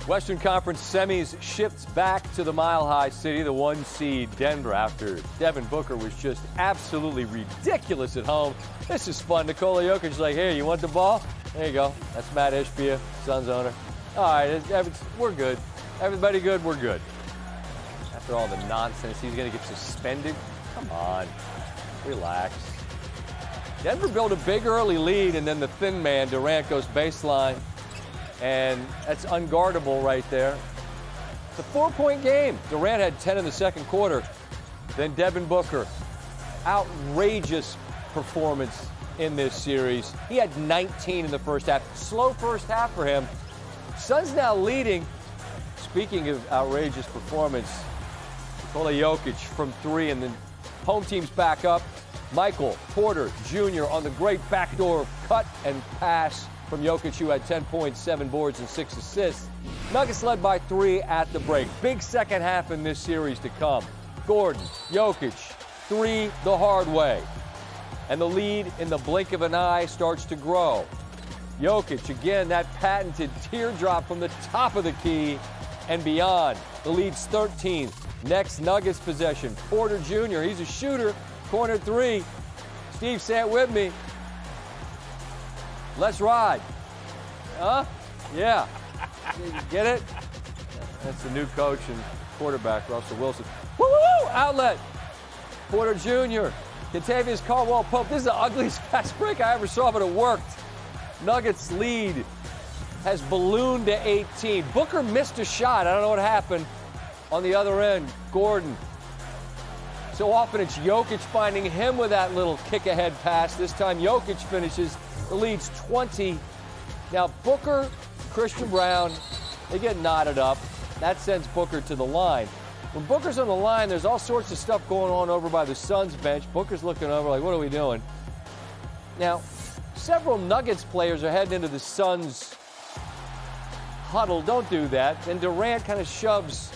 Western Conference Semis shifts back to the Mile High City, the 1 seed Denver, after Devin Booker was just absolutely ridiculous at home. This is fun. Nikola Jokic is like, here, you want the ball? There you go. That's Matt Ishbia, Suns owner. All right, we're good. Everybody good? We're good. After all the nonsense, he's going to get suspended? Come on. Relax. Denver built a big early lead, and then the thin man, Durant, goes baseline. And that's unguardable right there. It's a 4-point game. Durant had 10 in the second quarter. Then Devin Booker, outrageous performance in this series. He had 19 in the first half. Slow first half for him. Suns now leading. Speaking of outrageous performance, Nikola Jokic from 3, and then home team's back up. Michael Porter Jr. on the great backdoor cut and pass from Jokic, who had 10 points, 7 boards, and 6 assists. Nuggets led by 3 at the break. Big second half in this series to come. Gordon, Jokic, 3 the hard way. And the lead in the blink of an eye starts to grow. Jokic, again, that patented teardrop from the top of the key and beyond. The lead's 13. Next Nuggets possession. Porter Jr., he's a shooter. Corner 3. Steve, say it with me. Let's ride. Huh? Yeah. Get it? That's the new coach and quarterback, Russell Wilson. Woo-woo! Outlet. Porter Jr. Kentavious Caldwell-Pope. This is the ugliest fast break I ever saw, but it worked. Nuggets lead has ballooned to 18. Booker missed a shot. I don't know what happened. On the other end, Gordon. So often it's Jokic finding him with that little kick-ahead pass. This time Jokic finishes. The lead's 20. Now Booker, Christian Brown, they get knotted up. That sends Booker to the line. When Booker's on the line, there's all sorts of stuff going on over by the Suns bench. Booker's looking over like, what are we doing? Now, several Nuggets players are heading into the Suns huddle. Don't do that. Then Durant kind of shoves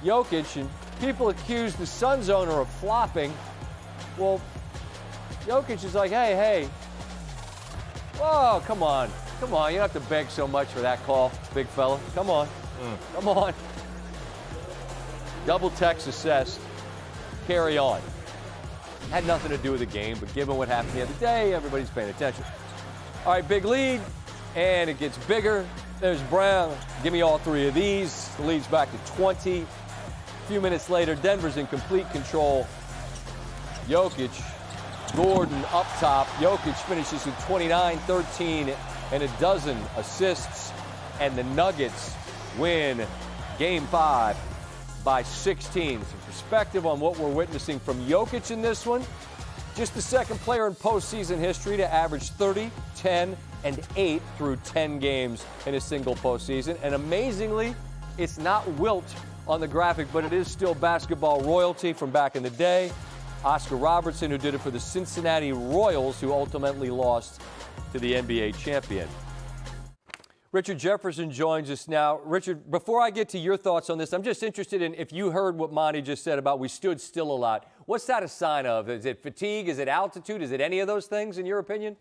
Jokic, and people accuse the Suns owner of flopping. Well, Jokic is like, hey. Whoa, come on. You don't have to beg so much for that call, big fella. Come on. Come on. Double text assessed. Carry on. Had nothing to do with the game, but given what happened the other day, everybody's paying attention. All right, big lead, and it gets bigger. There's Brown. Give me all 3 of these. The lead's back to 20. A few minutes later, Denver's in complete control. Jokic, Gordon up top. Jokic finishes with 29, 13, and a dozen assists. And the Nuggets win Game 5 by 16. Some perspective on what we're witnessing from Jokic in this one. Just the second player in postseason history to average 30, 10, and 8 through 10 games in a single postseason. And amazingly, it's not wilt on the graphic, but it is still basketball royalty from back in the day. Oscar Robertson, who did it for the Cincinnati Royals, who ultimately lost to the NBA champion. Richard Jefferson joins us now. Richard, before I get to your thoughts on this, I'm just interested in if you heard what Monty just said about we stood still a lot. What's that a sign of? Is it fatigue? Is it altitude? Is it any of those things, in your opinion?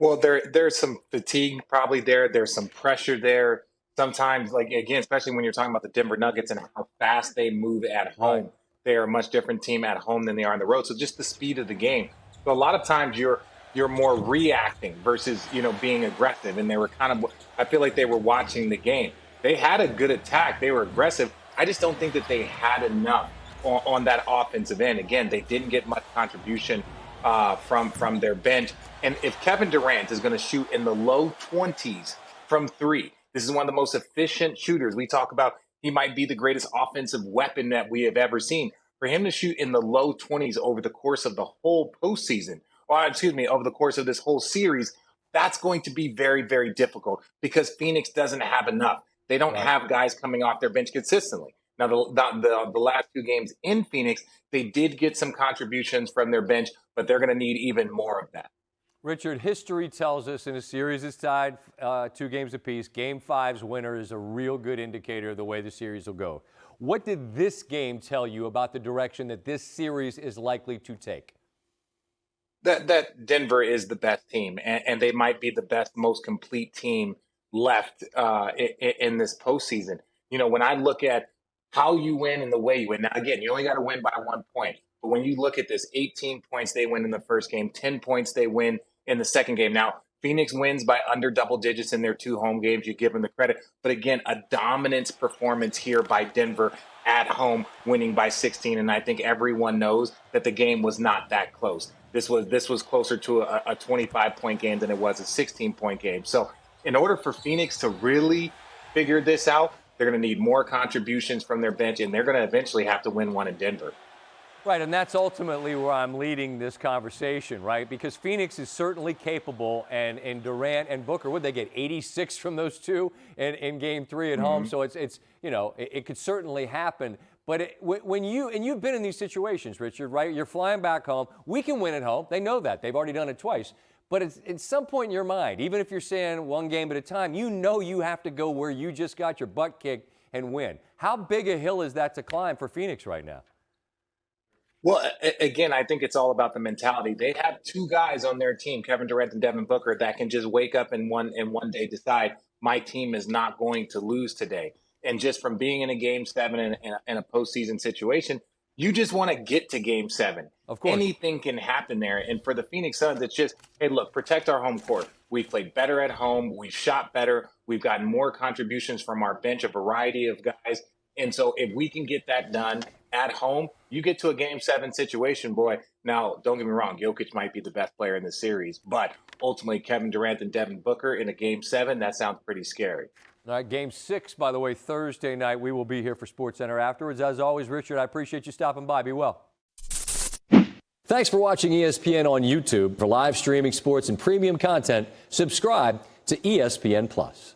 Well, there's some fatigue probably there. There's some pressure there. Sometimes, like, again, especially when you're talking about the Denver Nuggets and how fast they move at home. Right. They are a much different team at home than they are on the road. So just the speed of the game. So a lot of times you're more reacting versus, being aggressive. And they were I feel like they were watching the game. They had a good attack. They were aggressive. I just don't think that they had enough on that offensive end. Again, they didn't get much contribution from their bench. And if Kevin Durant is going to shoot in the low 20s from 3, this is one of the most efficient shooters. We talk about he might be the greatest offensive weapon that we have ever seen. For him to shoot in the low 20s over the course of the whole postseason, over the course of this whole series, that's going to be very, very difficult because Phoenix doesn't have enough. They don't have guys coming off their bench consistently. Now, the last 2 games in Phoenix, they did get some contributions from their bench, but they're going to need even more of that. Richard, history tells us in a series that's tied 2 games apiece, Game 5's winner is a real good indicator of the way the series will go. What did this game tell you about the direction that this series is likely to take? That Denver is the best team, and they might be the best, most complete team left in this postseason. You know, when I look at how you win and the way you win, now again, you only got to win by 1 point. But when you look at this, 18 points they win in the first game, 10 points they win in the second game. Now, Phoenix wins by under double digits in their 2 home games. You give them the credit. But again, a dominance performance here by Denver at home, winning by 16. And I think everyone knows that the game was not that close. This was closer to a 25-point game than it was a 16-point game. So in order for Phoenix to really figure this out, they're going to need more contributions from their bench, and they're going to eventually have to win one in Denver. Right, and that's ultimately where I'm leading this conversation, right? Because Phoenix is certainly capable, and Durant and Booker, would they get 86 from those two in Game 3 at home? So it's you know, it could certainly happen. But when you've been in these situations, Richard, right? You're flying back home. We can win at home. They know that. They've already done it twice. But it's, at some point in your mind, even if you're saying one game at a time, you know you have to go where you just got your butt kicked and win. How big a hill is that to climb for Phoenix right now? Well, again, I think it's all about the mentality. They have 2 guys on their team, Kevin Durant and Devin Booker, that can just wake up and one day decide my team is not going to lose today. And just from being in a Game 7 in a postseason situation, you just want to get to Game 7. Of course. Anything can happen there. And for the Phoenix Suns, it's just, hey, look, protect our home court. We've played better at home. We've shot better. We've gotten more contributions from our bench, a variety of guys. And so if we can get that done at home, you get to a Game 7 situation, boy. Now, don't get me wrong, Jokic might be the best player in the series, but ultimately Kevin Durant and Devin Booker in a Game 7, that sounds pretty scary. All right, Game 6, by the way, Thursday night. We will be here for SportsCenter afterwards. As always, Richard, I appreciate you stopping by. Be well. Thanks for watching ESPN on YouTube. For live streaming sports and premium content, subscribe to ESPN+.